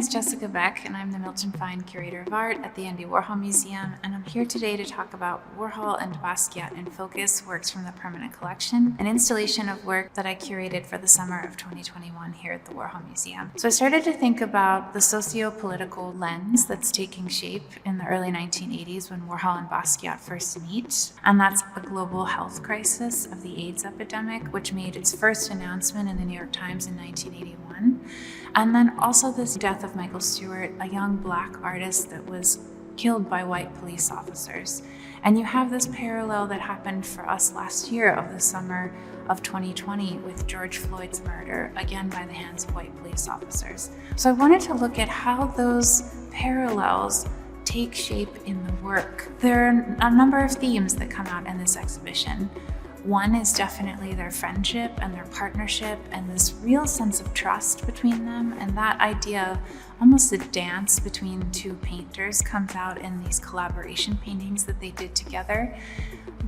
is Jessica Beck, and I'm the Milton Fine curator of art at the Andy Warhol Museum, and I'm here today to talk about Warhol and Basquiat in Focus, works from the permanent collection, an installation of work that I curated for the summer of 2021 here at the Warhol Museum. So I started to think about the socio-political lens that's taking shape in the early 1980s when Warhol and Basquiat first meet, and that's a global health crisis of the AIDS epidemic, which made its first announcement in the New York Times in 1981. And then also this death of Michael Stewart, a young Black artist that was killed by white police officers. And you have this parallel that happened for us last year of the summer of 2020 with George Floyd's murder, again by the hands of white police officers. So I wanted to look at how those parallels take shape in the work. There are a number of themes that come out in this exhibition. One is definitely their friendship and their partnership and this real sense of trust between them, and that idea of almost a dance between two painters comes out in these collaboration paintings that they did together.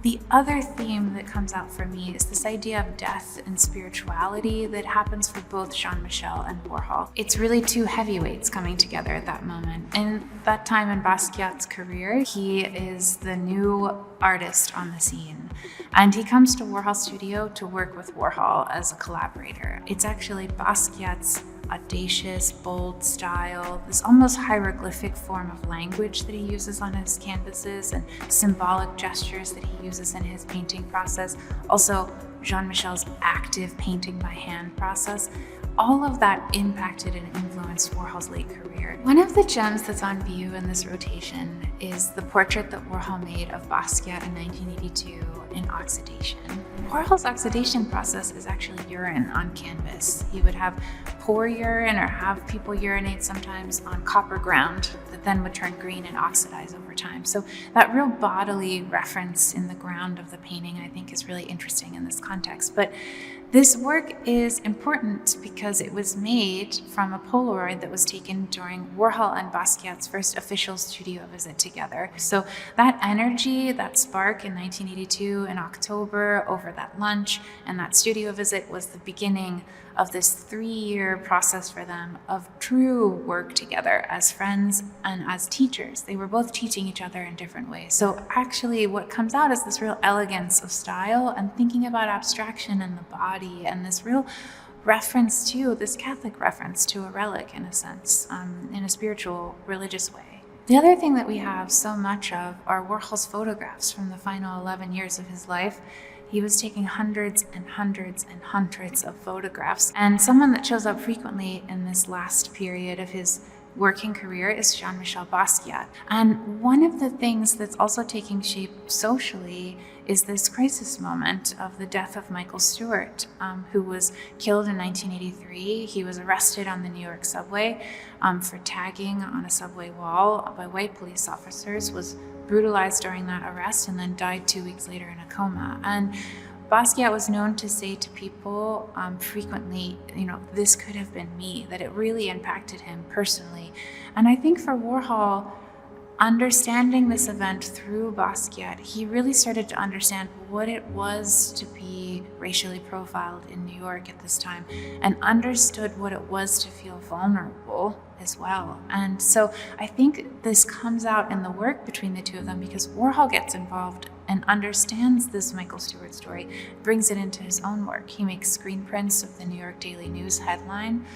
The other theme that comes out for me is this idea of death and spirituality that happens for both Jean-Michel and Warhol. It's really two heavyweights coming together at that moment. In that time in Basquiat's career, he is the new artist on the scene. And he comes to Warhol's studio to work with Warhol as a collaborator. It's actually Basquiat's audacious, bold style, this almost hieroglyphic form of language that he uses on his canvases and symbolic gestures that he uses in his painting process. Also, Jean-Michel's active painting by hand process. All of that impacted and influenced Warhol's late career. One of the gems that's on view in this rotation is the portrait that Warhol made of Basquiat in 1982 in oxidation. Warhol's oxidation process is actually urine on canvas. He would have pour urine or have people urinate sometimes on copper ground that then would turn green and oxidize over time. So that real bodily reference in the ground of the painting I think is really interesting in this context. But this work is important because it was made from a Polaroid that was taken during Warhol and Basquiat's first official studio visit together. So that energy, that spark in 1982 in October over that lunch and that studio visit was the beginning of this 3-year process for them of true work together as friends and as teachers. They were both teaching each other in different ways. So actually what comes out is this real elegance of style and thinking about abstraction and the body and this real reference to, this Catholic reference to a relic in a sense, in a spiritual, religious way. The other thing that we have so much of are Warhol's photographs from the final 11 years of his life. He was taking hundreds and hundreds and hundreds of photographs. And someone that shows up frequently in this last period of his working career is Jean-Michel Basquiat. And one of the things that's also taking shape socially is this crisis moment of the death of Michael Stewart, who was killed in 1983. He was arrested on the New York subway for tagging on a subway wall by white police officers, was brutalized during that arrest, and then died 2 weeks later in a coma. And Basquiat was known to say to people frequently, this could have been me, that it really impacted him personally. And I think for Warhol, understanding this event through Basquiat, he really started to understand what it was to be racially profiled in New York at this time and understood what it was to feel vulnerable as well. And so I think this comes out in the work between the two of them because Warhol gets involved and understands this Michael Stewart story, brings it into his own work. He makes screen prints of the New York Daily News headline,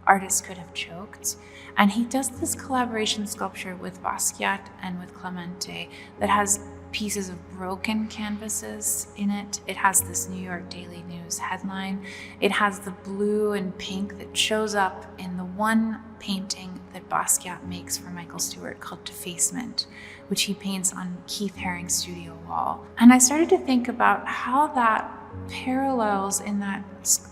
"Artists Could Have Choked." And he does this collaboration sculpture with Basquiat and with Clemente that has pieces of broken canvases in it. It has this New York Daily News headline. It has the blue and pink that shows up in the one painting that Basquiat makes for Michael Stewart called Defacement, which he paints on Keith Haring's studio wall. And I started to think about how that parallels in that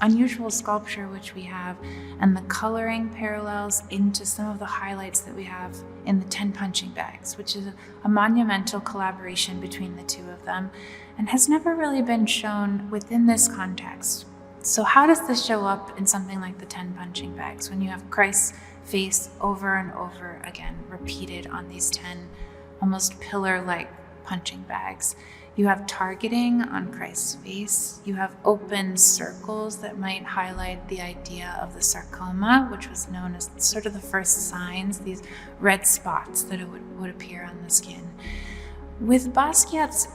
unusual sculpture which we have and the coloring parallels into some of the highlights that we have in the 10 punching bags, which is a monumental collaboration between the two of them and has never really been shown within this context. So how does this show up in something like the 10 punching bags when you have Christ's face over and over again repeated on these 10 almost pillar-like punching bags? You have targeting on Christ's face. You have open circles that might highlight the idea of the sarcoma, which was known as sort of the first signs, these red spots that it would appear on the skin. With Basquiat's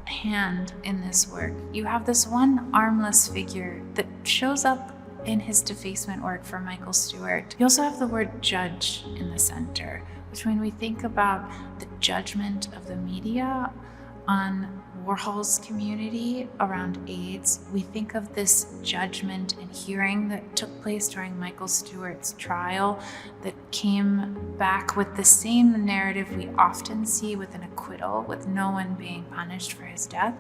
hand in this work, you have this one armless figure that shows up in his defacement work for Michael Stewart. You also have the word judge in the center, which when we think about the judgment of the media on Warhol's community around AIDS, we think of this judgment and hearing that took place during Michael Stewart's trial that came back with the same narrative we often see with an acquittal, with no one being punished for his death.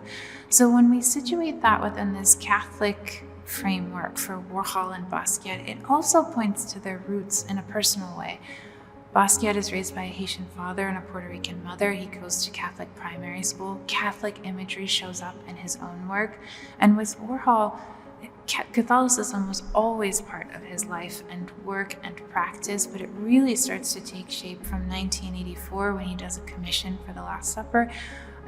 So when we situate that within this Catholic framework for Warhol and Basquiat, it also points to their roots in a personal way. Basquiat is raised by a Haitian father and a Puerto Rican mother. He goes to Catholic primary school. Catholic imagery shows up in his own work. And with Warhol, Catholicism was always part of his life and work and practice, but it really starts to take shape from 1984 when he does a commission for the Last Supper.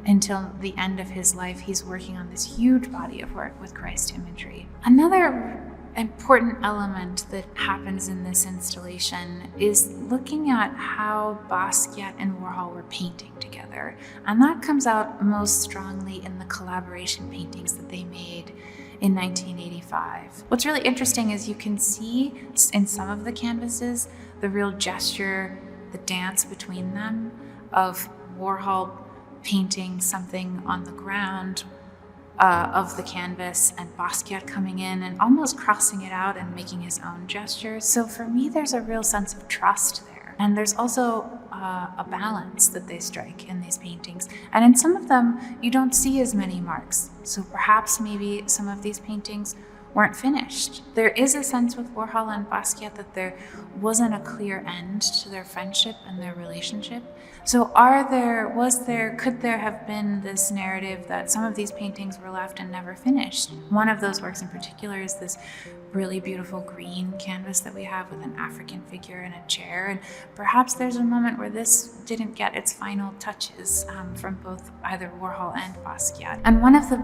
Until the end of his life, he's working on this huge body of work with Christ imagery. Another important element that happens in this installation is looking at how Basquiat and Warhol were painting together. And that comes out most strongly in the collaboration paintings that they made in 1985. What's really interesting is you can see in some of the canvases the real gesture, the dance between them of Warhol painting something on the ground of the canvas and Basquiat coming in and almost crossing it out and making his own gestures. So for me, there's a real sense of trust there. And there's also a balance that they strike in these paintings. And in some of them, you don't see as many marks. So perhaps maybe some of these paintings weren't finished. There is a sense with Warhol and Basquiat that there wasn't a clear end to their friendship and their relationship. So could there have been this narrative that some of these paintings were left and never finished? One of those works in particular is this really beautiful green canvas that we have with an African figure in a chair. And perhaps there's a moment where this didn't get its final touches from both either Warhol and Basquiat. And one of the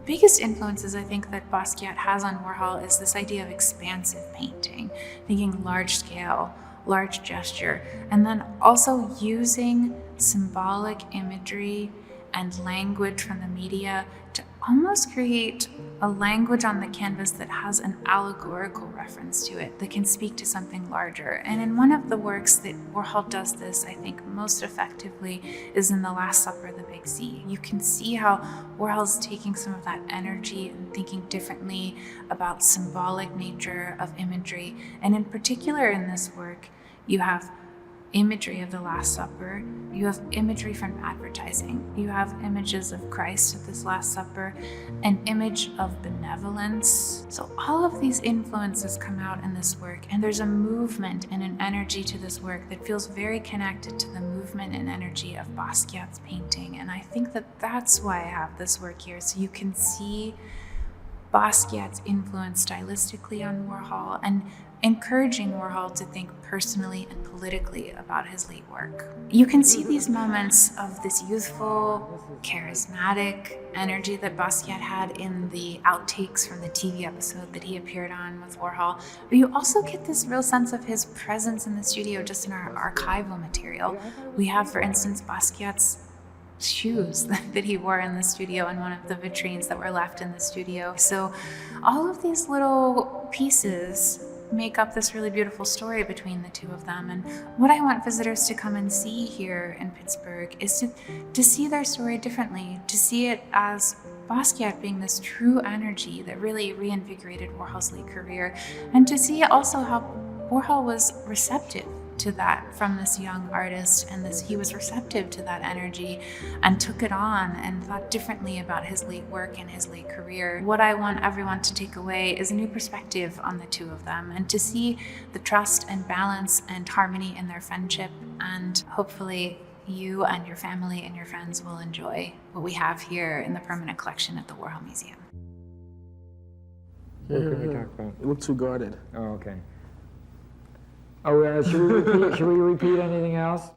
biggest influences I think that Basquiat has on Warhol is this idea of expansive painting, thinking large scale, large gesture, and then also using symbolic imagery and language from the media to almost create a language on the canvas that has an allegorical reference to it, that can speak to something larger. And in one of the works that Warhol does this, I think, most effectively is in The Last Supper, The Big Z. You can see how Warhol's taking some of that energy and thinking differently about symbolic nature of imagery. And in particular in this work, you have imagery of the Last Supper, you have imagery from advertising, you have images of Christ at this Last Supper, an image of benevolence. So all of these influences come out in this work, and there's a movement and an energy to this work that feels very connected to the movement and energy of Basquiat's painting. And I think that that's why I have this work here, so you can see Basquiat's influence stylistically on Warhol and encouraging Warhol to think personally and politically about his late work. You can see these moments of this youthful, charismatic energy that Basquiat had in the outtakes from the TV episode that he appeared on with Warhol, but you also get this real sense of his presence in the studio just in our archival material. We have, for instance, Basquiat's shoes that he wore in the studio in one of the vitrines that were left in the studio. So all of these little pieces make up this really beautiful story between the two of them. And what I want visitors to come and see here in Pittsburgh is to see their story differently, to see it as Basquiat being this true energy that really reinvigorated Warhol's late career, and to see also how Warhol was receptive to that from this young artist, and he was receptive to that energy and took it on and thought differently about his late work and his late career. What I want everyone to take away is a new perspective on the two of them, and to see the trust and balance and harmony in their friendship. And hopefully you and your family and your friends will enjoy what we have here in the permanent collection at the Warhol Museum. What can we talk about? You look too guarded. Oh, okay. Oh, should we repeat anything else?